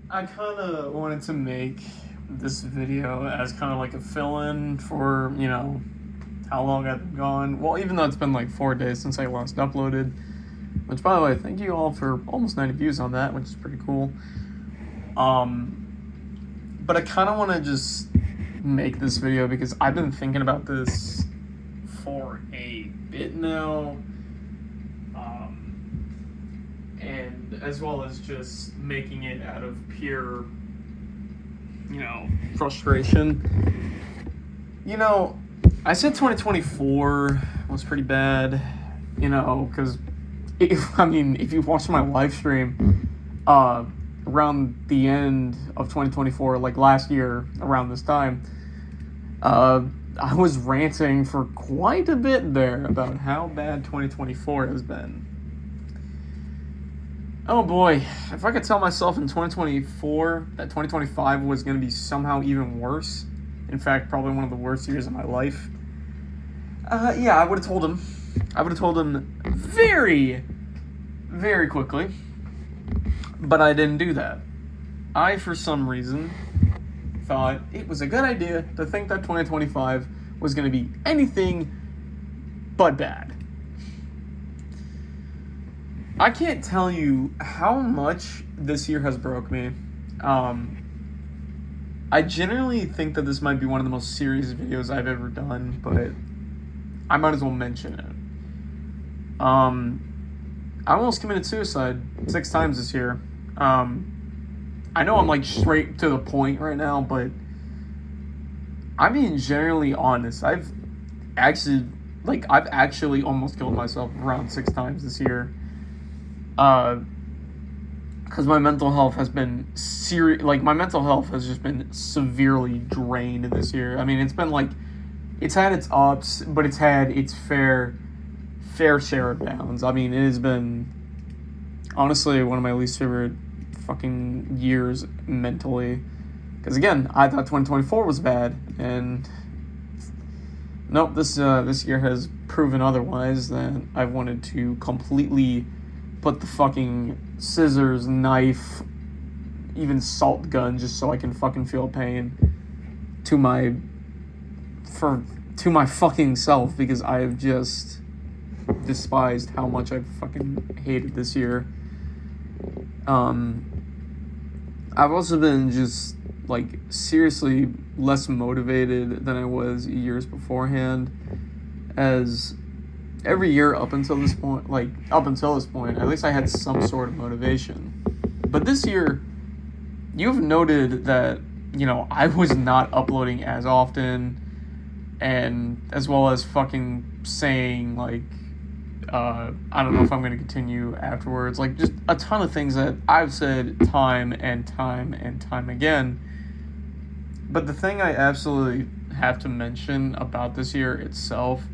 I kind of wanted to make this video as kind of like a fill-in for, how long I've been gone. Well, even though it's been like 4 days since I last uploaded, which, by the way, thank you all for almost 90 views on that, which is pretty cool. But I kind of want to just make this video because I've been thinking about this for a bit now. And as well as just making it out of pure, frustration. I said 2024 was pretty bad, because if you watch my live stream, around the end of 2024, like last year, around this time, I was ranting for quite a bit there about how bad 2024 has been. Oh boy, if I could tell myself in 2024 that 2025 was going to be somehow even worse, in fact, probably one of the worst years of my life, I would have told him. I would have told him very, very quickly, but I didn't do that. I, for some reason, thought it was a good idea to think that 2025 was going to be anything but bad. I can't tell you how much this year has broke me. I generally think that this might be one of the most serious videos I've ever done, but I might as well mention it. I almost committed suicide 6 times this year. I know I'm like straight to the point right now, but I'm being generally honest. I've actually almost killed myself around 6 times this year. Because my mental health has been my mental health has just been severely drained this year. I mean, it's had its ups, but it's had its fair share of downs. I mean, it has been honestly one of my least favorite fucking years mentally. Because again, I thought 2024 was bad, and nope, this year has proven otherwise. That I've wanted to completely put the fucking scissors, knife, even salt gun, just so I can fucking feel pain to my fucking self, because I have just despised how much I fucking hated this year. I've also been just like seriously less motivated than I was years beforehand, as every year up until this point, at least I had some sort of motivation. But this year, you've noted that, I was not uploading as often, and as well as fucking saying, like, I don't know if I'm going to continue afterwards. Like, just a ton of things that I've said time and time and time again. But the thing I absolutely have to mention about this year itself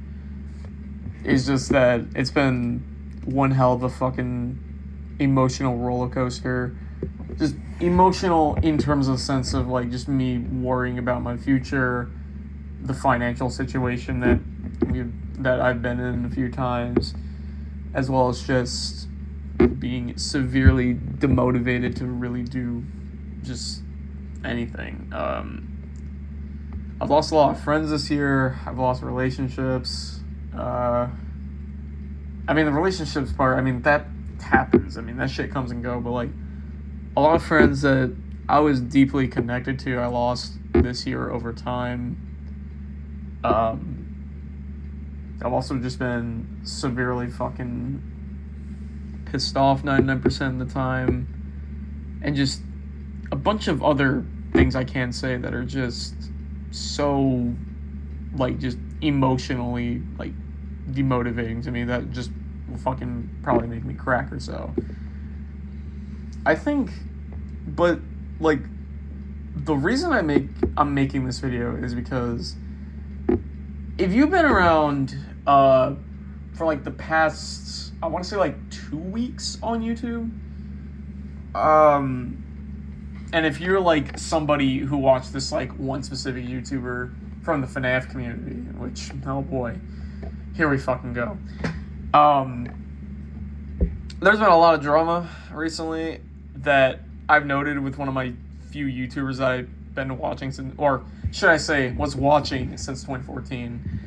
is just that it's been one hell of a fucking emotional roller coaster. Just emotional in terms of the sense of like just me worrying about my future, the financial situation that I've been in a few times, as well as just being severely demotivated to really do just anything. I've lost a lot of friends this year. I've lost relationships. The relationships part, that happens. That shit comes and go, but like a lot of friends that I was deeply connected to, I lost this year over time. I've also just been severely fucking pissed off 99% of the time, and just a bunch of other things I can't say that are just so like just emotionally like demotivating to me, that just will fucking probably make me crack or so. I think, but like the reason I'm making this video is because if you've been around for like the past, I want to say like 2 weeks on YouTube, and if you're like somebody who watched this like one specific YouTuber from the FNAF community, which, oh boy, here we fucking go. There's been a lot of drama recently that I've noted with one of my few YouTubers that I've been watching since, or should I say, was watching since 2014.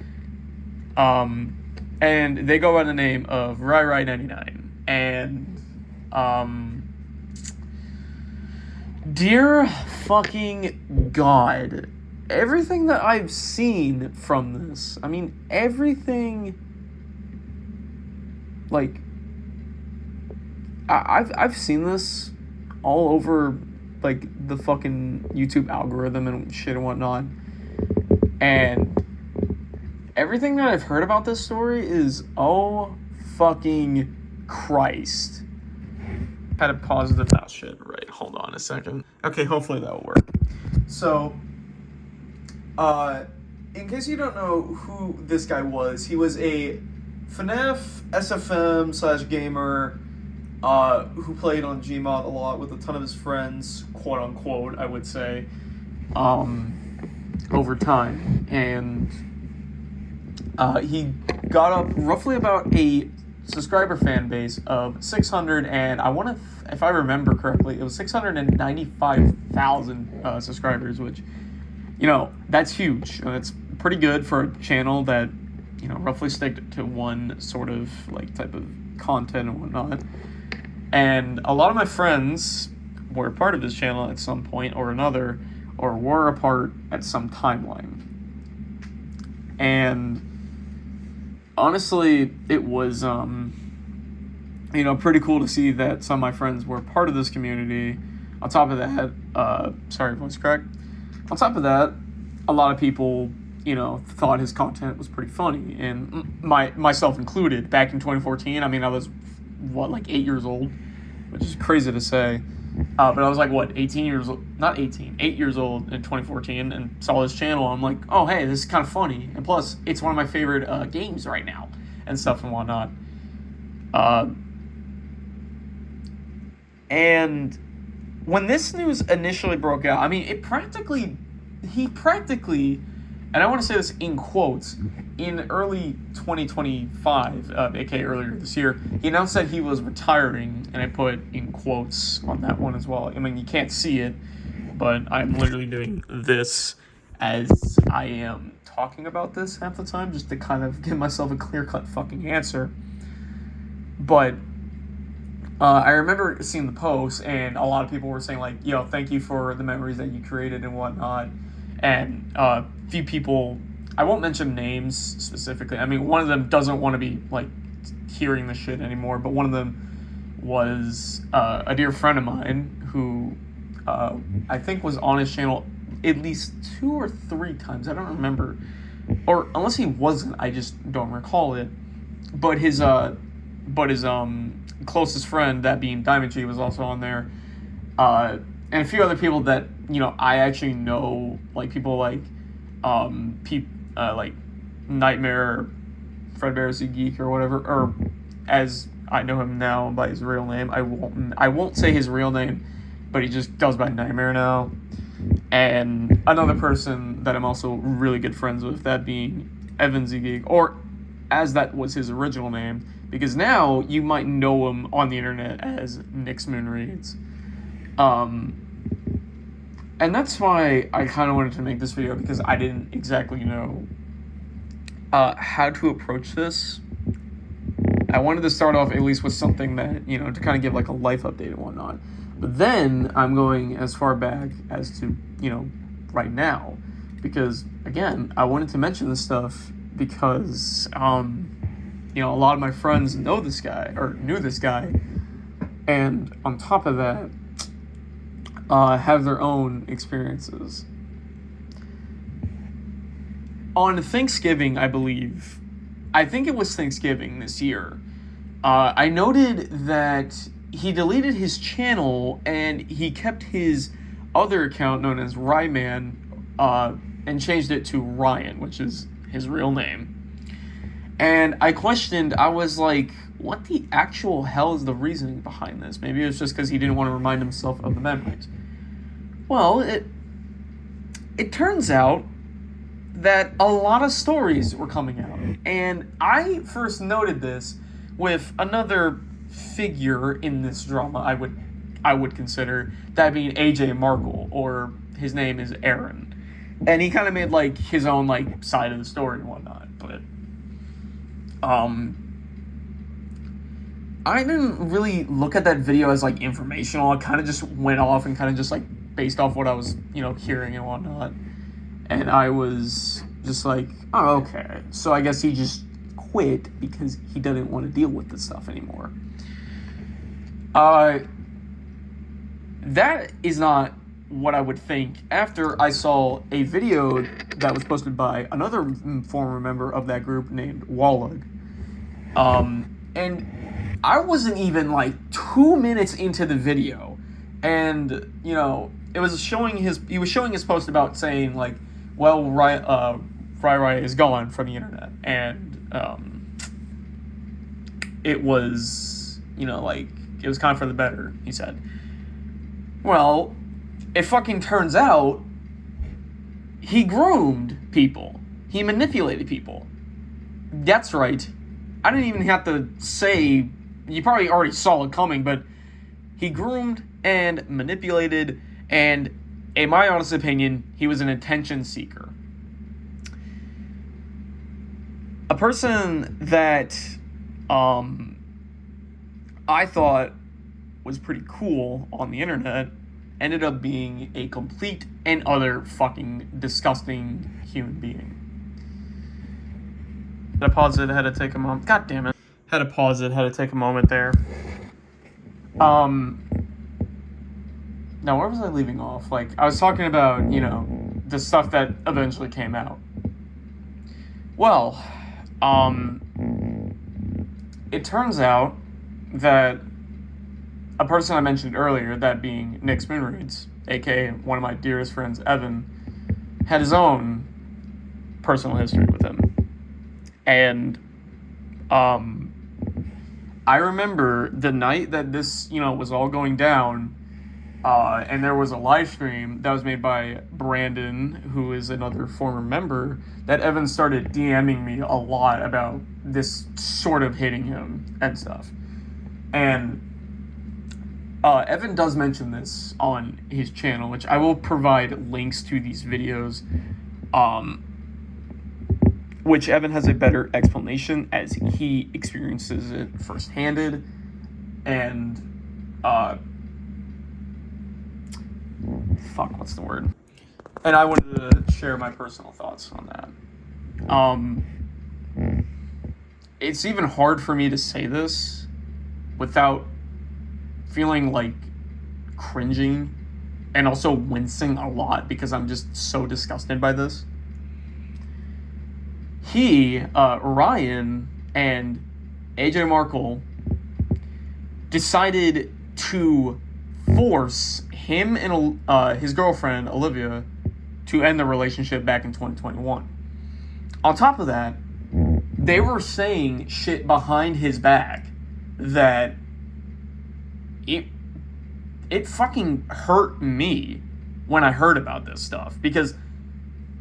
And they go by the name of Rye-Rye99. And, dear fucking God, everything that I've seen from this, I mean, everything, like, I've seen this all over, like, the fucking YouTube algorithm and shit and whatnot, and everything that I've heard about this story is, oh fucking Christ. Had a positive mouse shit, right, hold on a second. Okay, hopefully that'll work. So, in case you don't know who this guy was, he was a FNAF SFM / gamer, who played on Gmod a lot with a ton of his friends, quote unquote, I would say, over time. And he got up roughly about a subscriber fan base of 600, and I want to, if I remember correctly, it was 695,000 subscribers, which, you know, that's huge. That's pretty good for a channel that, you know, roughly stick to one sort of, like, type of content and whatnot. And a lot of my friends were a part of this channel at some point or another, or were a part at some timeline. And honestly, it was, you know, pretty cool to see that some of my friends were part of this community. On top of that, sorry, voice crack. On top of that, a lot of people, you know, thought his content was pretty funny, and myself included. Back in 2014, I mean, I was, what, like 8 years old, which is crazy to say. But I was like, what, 18 years old? Not 18, 8 years old in 2014, and saw his channel. I'm like, oh, hey, this is kind of funny. And plus, it's one of my favorite games right now, and stuff and whatnot. And when this news initially broke out, I mean, he practically, and I want to say this in quotes, in early 2025, aka earlier this year, he announced that he was retiring, and I put in quotes on that one as well. I mean, you can't see it, but I'm literally doing this as I am talking about this half the time, just to kind of give myself a clear-cut fucking answer. But I remember seeing the post, and a lot of people were saying, like, yo, thank you for the memories that you created and whatnot. And a few people, I won't mention names specifically. I mean, one of them doesn't want to be, like, hearing this shit anymore, but one of them was a dear friend of mine who I think was on his channel at least 2 or 3 times. I don't remember. Or unless he wasn't, I just don't recall it. But his closest friend, that being Diamond G, was also on there. And a few other people that, you know, I actually know, like people like like Nightmare, Fredbear Z Geek or whatever, or as I know him now by his real name. I won't say his real name, but he just goes by Nightmare now. And another person that I'm also really good friends with, that being Evan Z Geek, or as that was his original name, because now you might know him on the internet as Nick's Moon Reads. And that's why I kind of wanted to make this video, because I didn't exactly know how to approach this. I wanted to start off at least with something that, you know, to kind of give like a life update and whatnot. But then I'm going as far back as to, you know, right now. Because, again, I wanted to mention this stuff because, you know, a lot of my friends know this guy, or knew this guy. And on top of that, have their own experiences. On Thanksgiving, I think it was Thanksgiving this year, I noted that he deleted his channel and he kept his other account known as Ryeman, and changed it to Ryan, which is his real name. And I was like, what the actual hell is the reasoning behind this? Maybe it was just because he didn't want to remind himself of the memories. Well, it turns out that a lot of stories were coming out. And I first noted this with another figure in this drama, I would consider, that being AJ Markle, or his name is Aaron. And he kind of made, like, his own, like, side of the story and whatnot. But, I didn't really look at that video as, like, informational. I kind of just went off and kind of just, like, based off what I was, you know, hearing and whatnot. And I was just like, oh, okay. So I guess he just quit because he didn't want to deal with this stuff anymore. That is not what I would think after I saw a video that was posted by another former member of that group named Wallag. And I wasn't even like 2 minutes into the video, and you know, he was showing his post about saying like, well, Rye-Rye is gone from the internet, and it was, you know, like, it was kind of for the better, he said. Well, it fucking turns out he groomed people. He manipulated people. That's right. I didn't even have to say, you probably already saw it coming, but he groomed and manipulated, and in my honest opinion, he was an attention seeker. A person that I thought was pretty cool on the internet ended up being a complete and utter fucking disgusting human being. Had to pause it, had to take a moment. God damn it. Had to pause it, had to take a moment there. Now, where was I leaving off? Like, I was talking about, you know, the stuff that eventually came out. Well, it turns out that a person I mentioned earlier, that being Nick Spoonreads, aka one of my dearest friends, Evan, had his own personal history with him. And, I remember the night that this, you know, was all going down, and there was a live stream that was made by Brandon, who is another former member, that Evan started DMing me a lot about this sort of hitting him and stuff. And Evan does mention this on his channel, which I will provide links to these videos, which Evan has a better explanation as he experiences it first-handed. And, what's the word? And I wanted to share my personal thoughts on that. It's even hard for me to say this without feeling like cringing and also wincing a lot because I'm just so disgusted by this. Ryan and AJ Markle decided to force him and his girlfriend, Olivia, to end the relationship back in 2021. On top of that, they were saying shit behind his back that it fucking hurt me when I heard about this stuff, because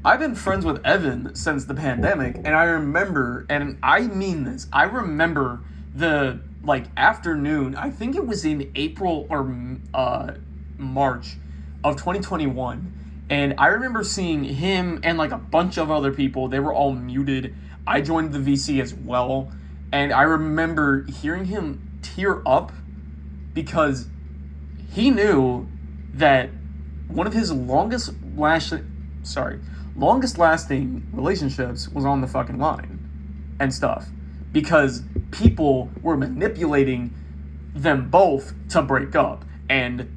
I've been friends with Evan since the pandemic, and I remember, and I mean this, I remember the, like, afternoon, I think it was in April or March of 2021, and I remember seeing him and, like, a bunch of other people. They were all muted. I joined the VC as well, and I remember hearing him tear up because he knew that one of his longest lasting relationships was on the fucking line and stuff, because people were manipulating them both to break up. And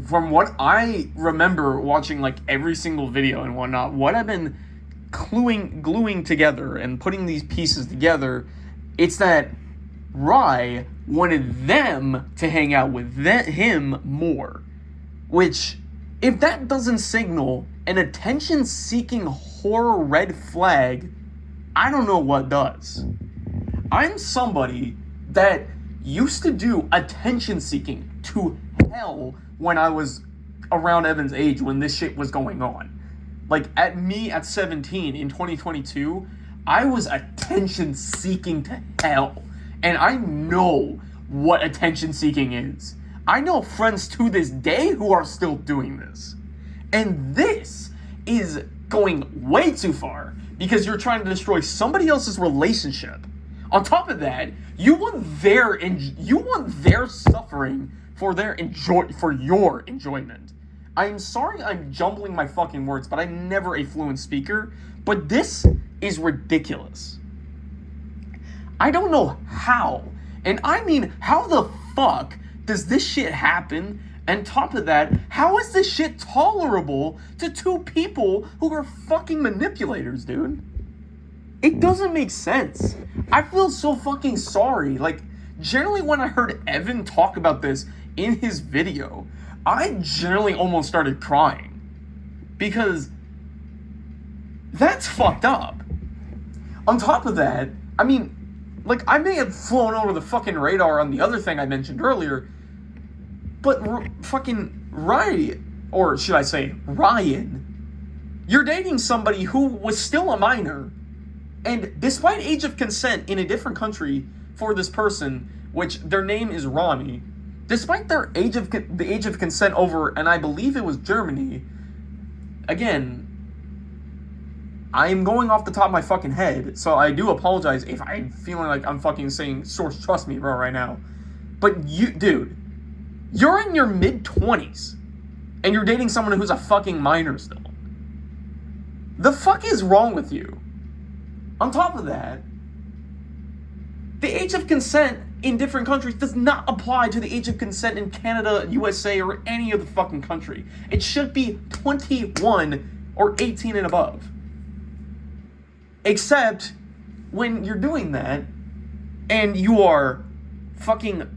from what I remember watching, like, every single video and whatnot, what I've been gluing together and putting these pieces together, it's that Rye wanted them to hang out with him more, which, if that doesn't signal an attention-seeking horror red flag, I don't know what does. I'm somebody that used to do attention-seeking to hell when I was around Evan's age, when this shit was going on. Like, at 17 in 2022, I was attention-seeking to hell. And I know what attention-seeking is. I know friends to this day who are still doing this. And this is going way too far because you're trying to destroy somebody else's relationship. On top of that, you want their suffering for your enjoyment. I'm sorry I'm jumbling my fucking words, but I'm never a fluent speaker. But this is ridiculous. I don't know how. And I mean, how the fuck does this shit happen? And top of that, how is this shit tolerable to two people who are fucking manipulators, dude? It doesn't make sense. I feel so fucking sorry. Like, generally when I heard Evan talk about this in his video, I generally almost started crying. Because that's fucked up. On top of that, I mean, like, I may have flown over the fucking radar on the other thing I mentioned earlier, but fucking Ryan, or should I say Ryan, you're dating somebody who was still a minor, and despite age of consent in a different country for this person, which their name is Ronnie, despite their age of consent over, and I believe it was Germany, again, I'm going off the top of my fucking head, so I do apologize if I'm feeling like I'm fucking saying source trust me, bro, right now. But dude, you're in your mid-20s, and you're dating someone who's a fucking minor still. The fuck is wrong with you? On top of that, the age of consent in different countries does not apply to the age of consent in Canada, USA, or any other fucking country. It should be 21 or 18 and above. Except when you're doing that and you are fucking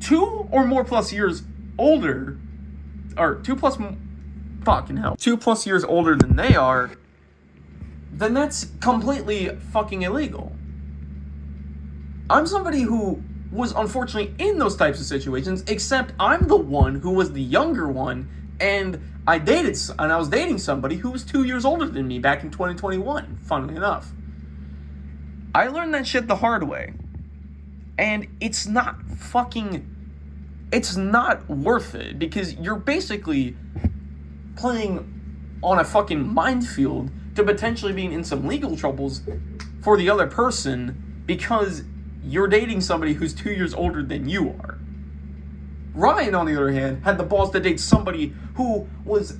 2 or more plus years older, or 2 plus years older than they are, then that's completely fucking illegal. I'm somebody who was unfortunately in those types of situations, except I'm the one who was the younger one, and I was dating somebody who was 2 years older than me back in 2021, funnily enough. I learned that shit the hard way. And it's not worth it, because you're basically playing on a fucking minefield to potentially being in some legal troubles for the other person because you're dating somebody who's 2 years older than you are. Ryan, on the other hand, had the balls to date somebody who was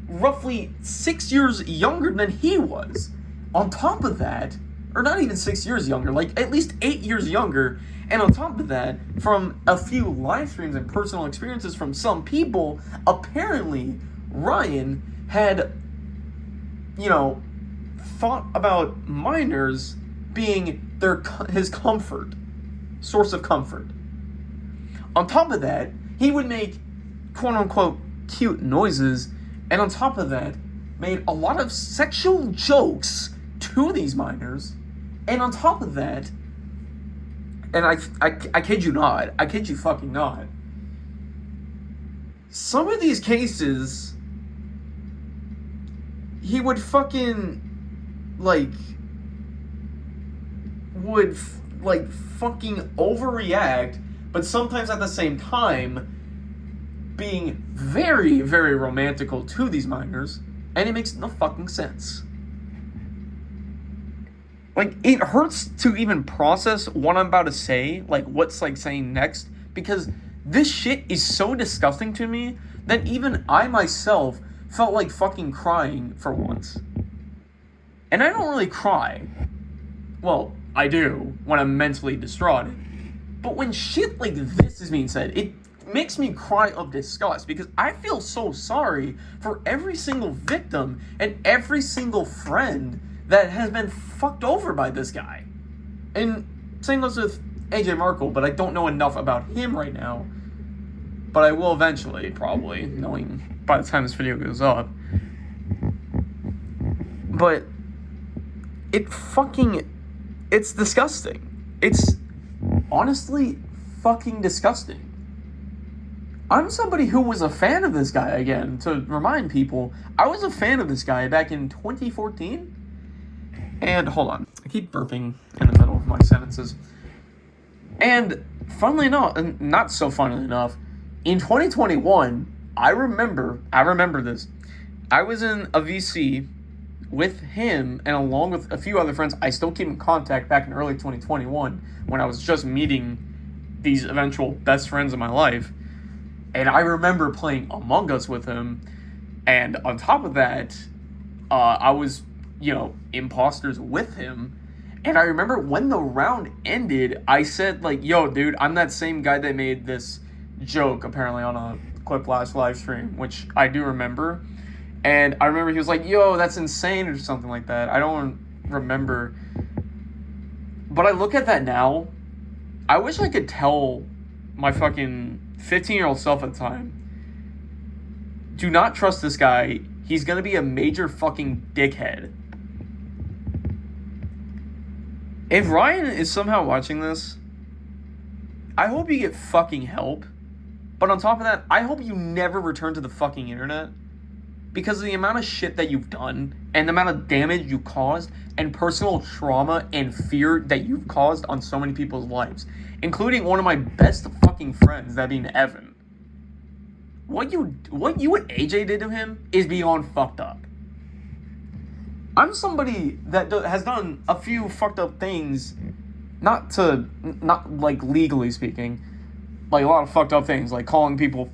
roughly 6 years younger than he was. On top of that, or not even 6 years younger, like at least 8 years younger, and on top of that, from a few live streams and personal experiences from some people, apparently Ryan had, thought about minors being his source of comfort. On top of that, he would make quote-unquote cute noises, and on top of that, made a lot of sexual jokes to these minors, and on top of that, and I kid you not, I kid you fucking not, some of these cases, he would fucking, fucking overreact, but sometimes at the same time being very, very romantical to these minors, and it makes no fucking sense. It hurts to even process what I'm about to say, what's saying next, because this shit is so disgusting to me that even I myself felt like fucking crying for once. And I don't really cry. Well, I do when I'm mentally distraught. But when shit like this is being said, it makes me cry of disgust, because I feel so sorry for every single victim and every single friend that has been fucked over by this guy. And same goes with AJ Markle, but I don't know enough about him right now. But I will eventually, probably, knowing by the time this video goes up. But it's disgusting. It's honestly fucking disgusting. I'm somebody who was a fan of this guy, again, to remind people, I was a fan of this guy back in 2014. And, hold on, I keep burping in the middle of my sentences. And, funnily enough, and not so funnily enough, In 2021, I remember this. I was in a VC with him and along with a few other friends I still keep in contact back in early 2021 when I was just meeting these eventual best friends of my life. And I remember playing Among Us with him. And on top of that, I was, imposters with him. And I remember when the round ended, I said, like, yo, dude, I'm that same guy that made this joke, apparently, on a clip last live stream, which I do remember. And I remember he was like, yo, that's insane, or something like that. I don't remember. But I look at that now. I wish I could tell my fucking 15-year-old self at the time, do not trust this guy. He's going to be a major fucking dickhead. If Ryan is somehow watching this, I hope you get fucking help. But on top of that, I hope you never return to the fucking internet. Because of the amount of shit that you've done, and the amount of damage you caused, and personal trauma and fear that you've caused on so many people's lives. Including one of my best fucking friends, that being Evan. What you and AJ did to him is beyond fucked up. I'm somebody that has done a few fucked up things, not like legally speaking, like a lot of fucked up things, like calling people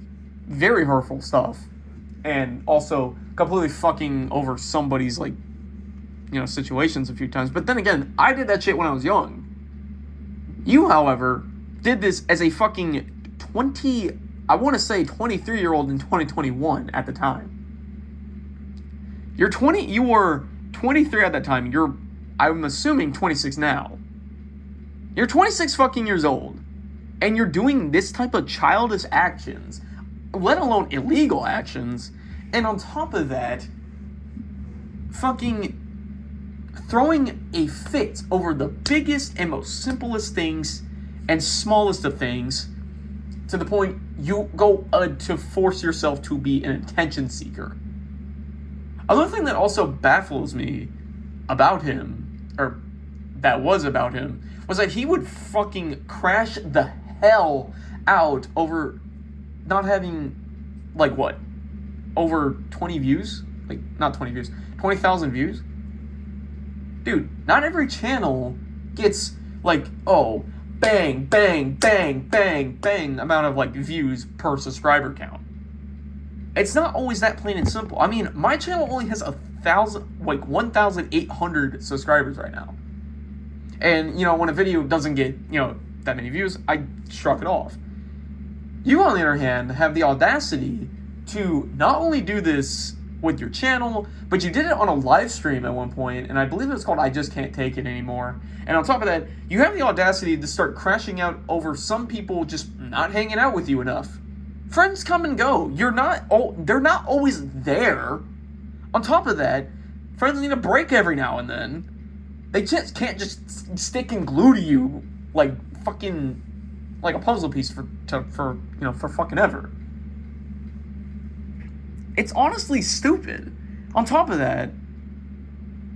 very hurtful stuff, and also completely fucking over somebody's situations a few times. But then again, I did that shit when I was young. You, however, did this as a fucking 23-year-old in 2021 at the time. You were 23 at that time. I'm assuming 26 now. You're 26 fucking years old, and you're doing this type of childish actions, let alone illegal actions, and on top of that, fucking throwing a fit over the biggest and most simplest things and smallest of things, to the point you go to force yourself to be an attention seeker. Another thing that also baffles me about him, or that was about him, was that he would fucking crash the hell out over not having, over 20 views? Not 20 views, 20,000 views? Dude, not every channel gets, bang, bang, bang, bang, bang amount of, views per subscriber count. It's not always that plain and simple. I mean, my channel only has 1,800 subscribers right now. And, when a video doesn't get, that many views, I struck it off. You, on the other hand, have the audacity to not only do this with your channel, but you did it on a live stream at one point, and I believe it was called I Just Can't Take It Anymore. And on top of that, you have the audacity to start crashing out over some people just not hanging out with you enough. Friends come and go. They're not always there. On top of that, friends need a break every now and then. They just can't just stick and glue to you like a puzzle piece for fucking ever. It's honestly stupid. On top of that,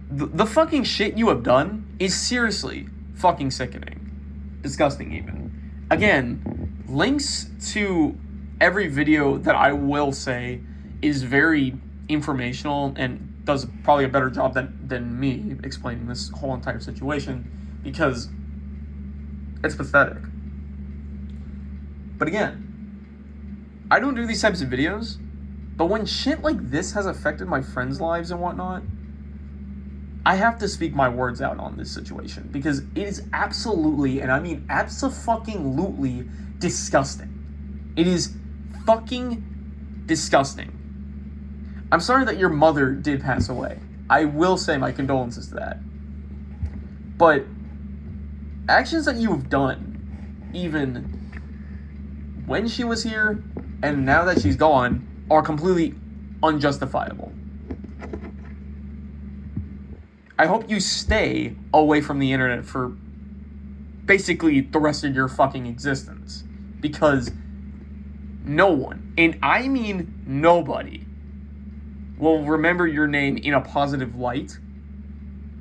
the fucking shit you have done is seriously fucking sickening. Disgusting even. Again, links to every video that I will say is very informational and does probably a better job than me explaining this whole entire situation, because it's pathetic. But again, I don't do these types of videos, but when shit like this has affected my friends' lives and whatnot, I have to speak my words out on this situation, because it is absolutely, and I mean abso-fucking-lutely disgusting. It is fucking disgusting. I'm sorry that your mother did pass away. I will say my condolences to that. But actions that you have done, even when she was here and now that she's gone, are completely unjustifiable. I hope you stay away from the internet for basically the rest of your fucking existence, because no one, and I mean nobody, will remember your name in a positive light.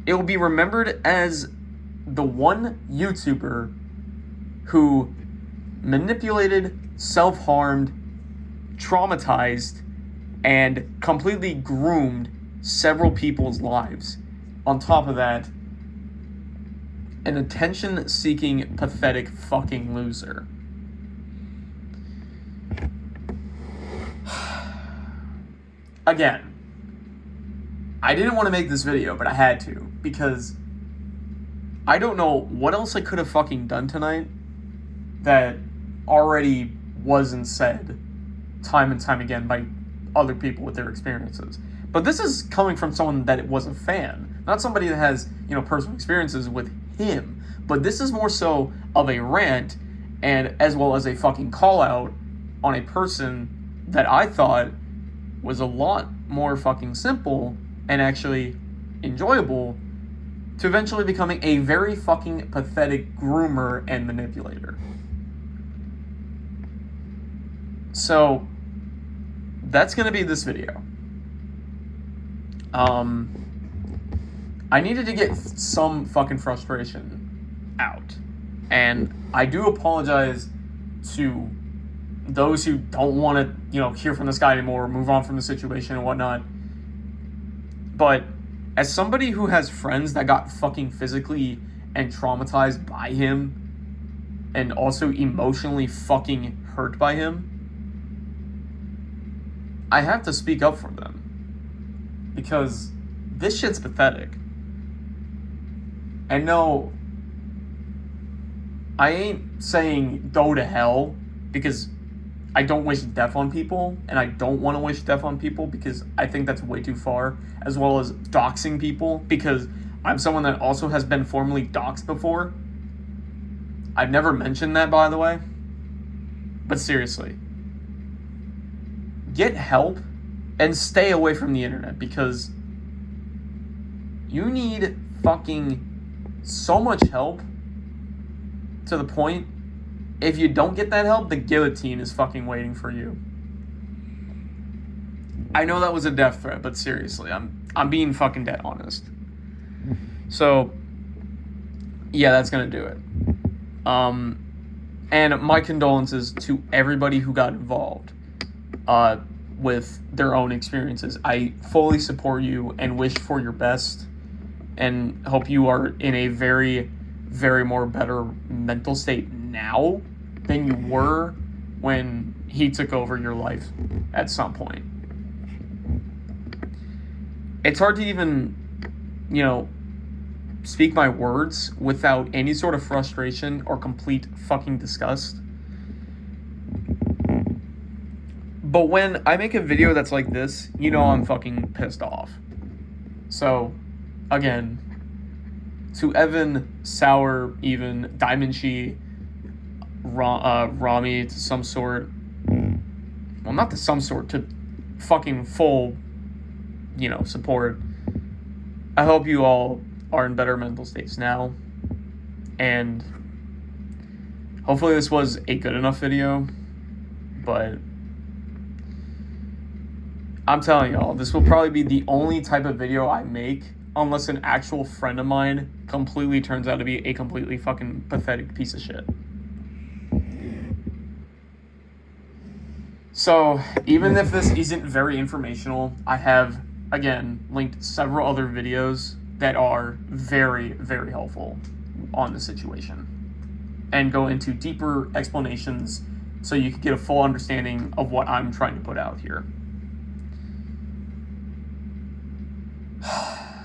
It will be remembered as the one YouTuber who manipulated, self-harmed, traumatized and completely groomed several people's lives. On top of that, an attention-seeking, pathetic fucking loser. Again, I didn't want to make this video, but I had to, because I don't know what else I could have fucking done tonight that already wasn't said time and time again by other people with their experiences. But this is coming from someone that was a fan, not somebody that has, personal experiences with him. But this is more so of a rant, and as well as a fucking call out on a person that I thought was a lot more fucking simple and actually enjoyable, to eventually becoming a very fucking pathetic groomer and manipulator. So that's gonna be this video. I needed to get some fucking frustration out, and I do apologize to those who don't want to, hear from this guy anymore, move on from the situation and whatnot. But as somebody who has friends that got fucking physically and traumatized by him, and also emotionally fucking hurt by him, I have to speak up for them. Because this shit's pathetic. And no, I ain't saying go to hell, because I don't wish death on people, and I don't want to wish death on people because I think that's way too far, as well as doxing people, because I'm someone that also has been formally doxed before. I've never mentioned that, by the way. But seriously, get help and stay away from the internet, because you need fucking so much help to the point, if you don't get that help, the guillotine is fucking waiting for you. I know that was a death threat, but seriously, I'm being fucking dead honest. So, yeah, that's gonna do it. And my condolences to everybody who got involved with their own experiences. I fully support you and wish for your best, and hope you are in a very, very more better mental state now than you were when he took over your life at some point. It's hard to even, speak my words without any sort of frustration or complete fucking disgust. But when I make a video that's like this, I'm fucking pissed off. So, again, to Evan, Sour, even, Diamond She, Rami, to some sort, well, not to some sort, to fucking full, support. I hope you all are in better mental states now, and hopefully this was a good enough video, but I'm telling y'all, this will probably be the only type of video I make unless an actual friend of mine completely turns out to be a completely fucking pathetic piece of shit. So, even if this isn't very informational, I have, again, linked several other videos that are very, very helpful on the situation, and go into deeper explanations so you can get a full understanding of what I'm trying to put out here.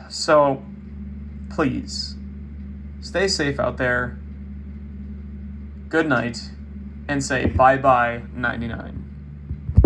So, please, stay safe out there, good night, and say bye-bye 99.